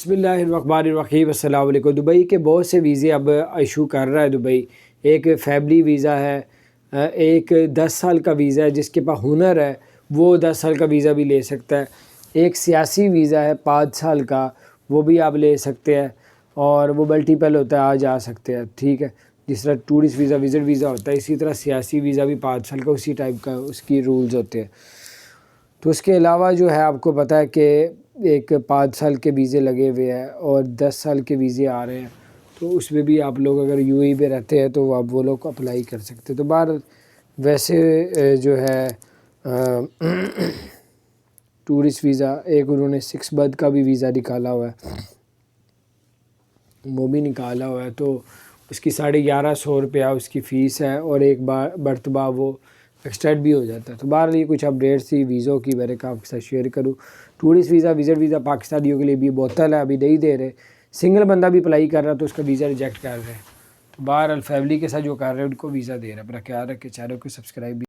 بسم اللہ الرحمن الرحیم۔ السلام علیکم۔ دبئی کے بہت سے ویزے اب ایشو کر رہا ہے دبئی۔ ایک فیملی ویزا ہے، ایک 10 سال کا ویزا ہے، جس کے پاس ہنر ہے وہ 10 سال کا ویزا بھی لے سکتا ہے۔ ایک سیاسی ویزا ہے 5 سال کا، وہ بھی آپ لے سکتے ہیں، اور وہ ملٹیپل ہوتا ہے، آ جا سکتے ہیں، ٹھیک ہے۔ جس طرح ٹورسٹ ویزا وزٹ ویزا ہوتا ہے، اسی طرح سیاسی ویزا بھی 5 سال کا اسی ٹائپ کا اس کی رولز ہوتے ہیں۔ تو اس کے علاوہ جو ہے آپ کو پتہ ہے کہ ایک 5 سال کے ویزے لگے ہوئے ہیں اور 10 سال کے ویزے آ رہے ہیں، تو اس میں بھی آپ لوگ اگر یو اے میں رہتے ہیں تو آپ وہ لوگ اپلائی کر سکتے ہیں۔ تو باہر ویسے جو ہے ٹورسٹ ویزا، ایک انہوں نے 6 month کا بھی ویزا نکالا ہوا ہے، وہ بھی نکالا ہوا ہے، تو اس کی 1150 روپیہ اس کی فیس ہے، اور ایک مرتبہ وہ ایکسٹینڈ بھی ہو جاتا ہے۔ تو باہر یہ کچھ اپڈیٹس تھی ویزوں کی، میں نے کہا آپ کے ساتھ شیئر کروں۔ ٹورسٹ ویزا وزٹ ویزا پاکستانیوں کے لیے بھی معطل ہے، ابھی نہیں دے رہے۔ سنگل بندہ بھی اپلائی کر رہا تو اس کا ویزا ریجیکٹ کر رہے ہیں۔ تو باہر فیملی کے ساتھ جو کر رہے ہیں ان کو ویزا دے رہے ہیں۔ اپنا خیال رکھیں، چینل کو سبسکرائب بھی